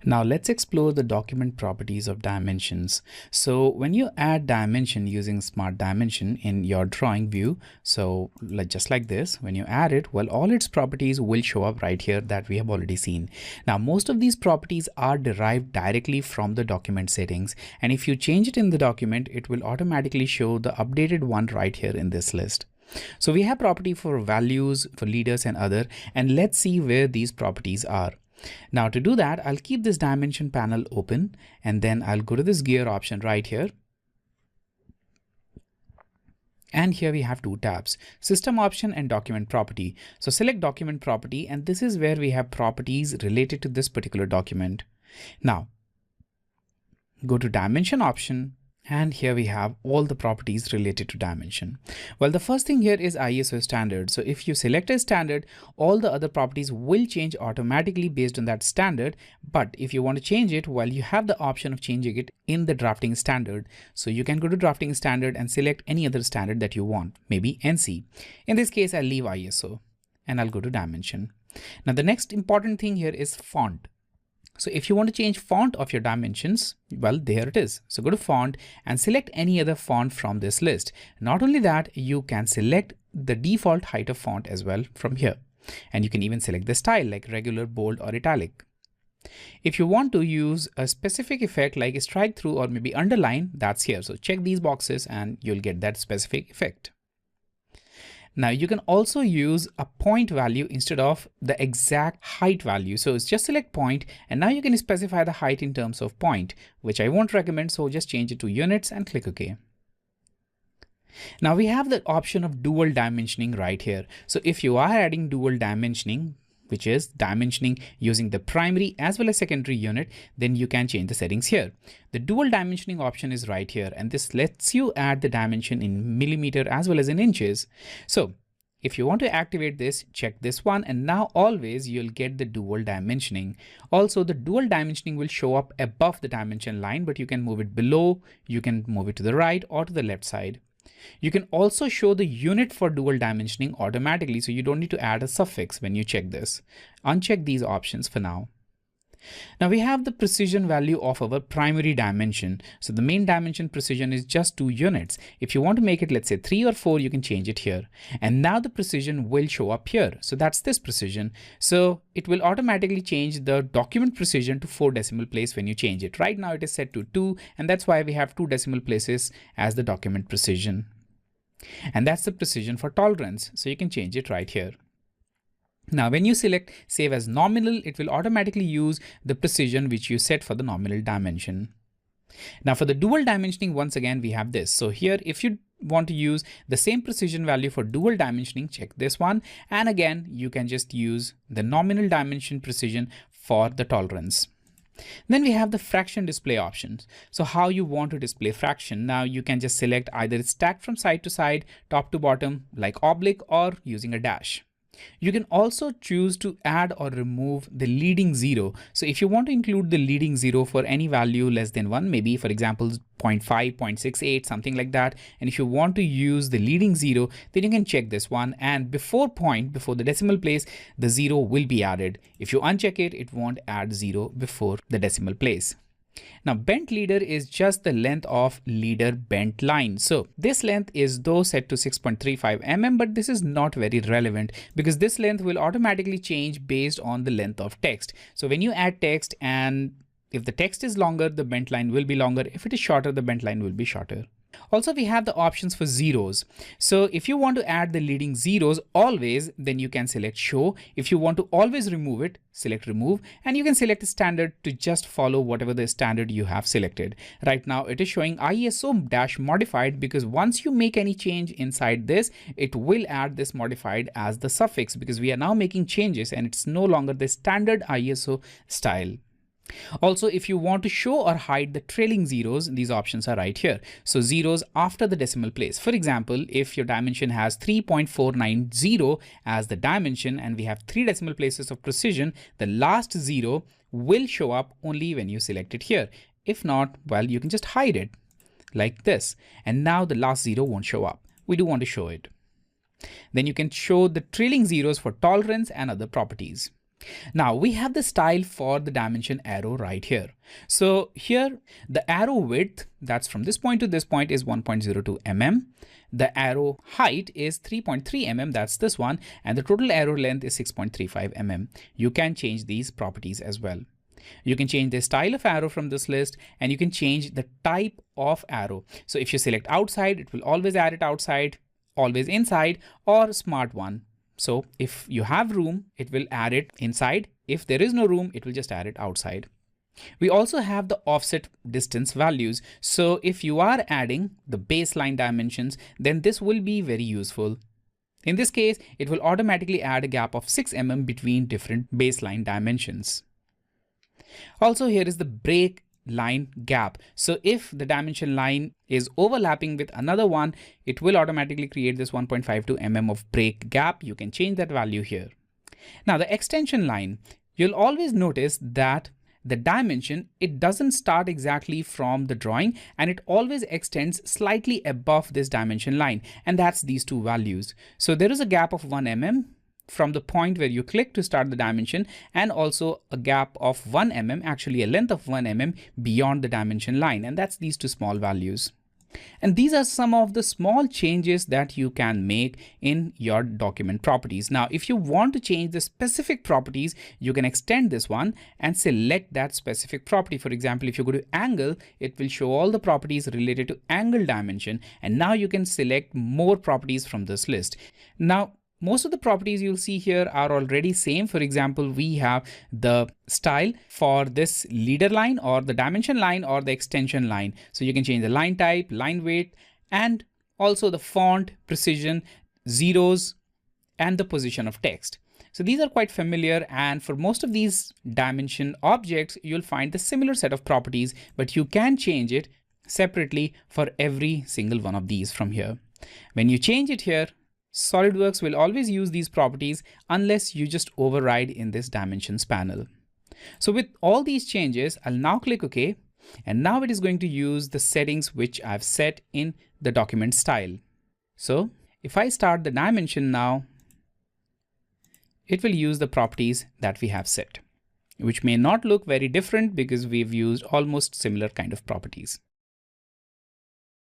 Now let's explore the document properties of dimensions. So when you add dimension using Smart Dimension in your drawing view, so just like this, when you add it, well, all its properties will show up right here that we have already seen. Now, most of these properties are derived directly from the document settings. And if you change it in the document, it will automatically show the updated one right here in this list. So we have property for values, for leaders and other, and let's see where these properties are. Now to do that, I'll keep this dimension panel open and then I'll go to this gear option right here. And here we have two tabs, system option and document property. So select document property, and this is where we have properties related to this particular document. Now go to dimension option. And here we have all the properties related to dimension. Well, the first thing here is ISO standard. So if you select a standard, all the other properties will change automatically based on that standard. But if you want to change it, well, you have the option of changing it in the drafting standard. So you can go to drafting standard and select any other standard that you want, maybe NC. In this case, I'll leave ISO and I'll go to dimension. Now, the next important thing here is font. So if you want to change font of your dimensions, well, there it is. So go to font and select any other font from this list. Not only that, you can select the default height of font as well from here. And you can even select the style like regular, bold or italic. If you want to use a specific effect like a strike through or maybe underline, that's here. So check these boxes and you'll get that specific effect. Now you can also use a point value instead of the exact height value. So it's just select point and now you can specify the height in terms of point, which I won't recommend. So just change it to units and click OK. Now we have the option of dual dimensioning right here. So if you are adding dual dimensioning, which is dimensioning using the primary as well as secondary unit, then you can change the settings here. The dual dimensioning option is right here, and this lets you add the dimension in millimeter as well as in inches. So if you want to activate this, check this one, and now always you'll get the dual dimensioning. Also, the dual dimensioning will show up above the dimension line, but you can move it below, you can move it to the right or to the left side. You can also show the unit for dual dimensioning automatically, so you don't need to add a suffix when you check this. Uncheck these options for now. Now we have the precision value of our primary dimension. So the main dimension precision is just 2 units. If you want to make it, let's say 3 or 4, you can change it here. And now the precision will show up here. So that's this precision. So it will automatically change the document precision to 4 decimal place when you change it. Right now it is set to 2, and that's why we have 2 decimal places as the document precision. And that's the precision for tolerance. So you can change it right here. Now, when you select save as nominal, it will automatically use the precision which you set for the nominal dimension. Now for the dual dimensioning, once again, we have this. So here, if you want to use the same precision value for dual dimensioning, check this one. And again, you can just use the nominal dimension precision for the tolerance. Then we have the fraction display options. So how you want to display fraction. Now you can just select either stacked from side to side, top to bottom, like oblique, or using a dash. You can also choose to add or remove the leading zero. So if you want to include the leading zero for any value less than 1, maybe for example 0.5, 0.68, something like that. And if you want to use the leading zero, then you can check this one, and before the decimal place, the 0 will be added. If you uncheck it, it won't add 0 before the decimal place. Now bent leader is just the length of leader bent line. So this length is though set to 6.35 mm, but this is not very relevant because this length will automatically change based on the length of text. So when you add text, and if the text is longer, the bent line will be longer. If it is shorter, the bent line will be shorter. Also, we have the options for zeros. So if you want to add the leading zeros always, then you can select show. If you want to always remove it, select remove, and you can select a standard to just follow whatever the standard you have selected. Right now it is showing ISO-modified because once you make any change inside this, it will add this modified as the suffix because we are now making changes and it's no longer the standard ISO style. Also, if you want to show or hide the trailing zeros, these options are right here. So zeros after the decimal place. For example, if your dimension has 3.490 as the dimension and we have 3 decimal places of precision, the last 0 will show up only when you select it here. If not, well, you can just hide it like this. And now the last 0 won't show up. We do want to show it. Then you can show the trailing zeros for tolerance and other properties. Now we have the style for the dimension arrow right here. So here the arrow width, that's from this point to this point, is 1.02 mm. The arrow height is 3.3 mm, that's this one, and the total arrow length is 6.35 mm. You can change these properties as well. You can change the style of arrow from this list, and you can change the type of arrow. So if you select outside, it will always add it outside, always inside, or smart one. So if you have room, it will add it inside. If there is no room, it will just add it outside. We also have the offset distance values. So if you are adding the baseline dimensions, then this will be very useful. In this case, it will automatically add a gap of 6 mm between different baseline dimensions. Also, here is the break line gap. So if the dimension line is overlapping with another one, it will automatically create this 1.52 mm of break gap. You can change that value here. Now the extension line, you'll always notice that the dimension, it doesn't start exactly from the drawing, and it always extends slightly above this dimension line, and that's these two values. So there is a gap of 1 mm from the point where you click to start the dimension, and also a gap of 1 mm, actually a length of 1 mm beyond the dimension line, and that's these two small values. And these are some of the small changes that you can make in your document properties. Now, if you want to change the specific properties, you can extend this one and select that specific property. For example, if you go to angle, it will show all the properties related to angle dimension. And now you can select more properties from this list. Now, most of the properties you'll see here are already same. For example, we have the style for this leader line or the dimension line or the extension line. So you can change the line type, line weight, and also the font, precision, zeros, and the position of text. So these are quite familiar, and for most of these dimension objects, you'll find the similar set of properties, but you can change it separately for every single one of these from here. When you change it here, SolidWorks will always use these properties unless you just override in this dimensions panel. So with all these changes, I'll now click OK, and now it is going to use the settings which I've set in the document style. So if I start the dimension now, it will use the properties that we have set, which may not look very different because we've used almost similar kind of properties.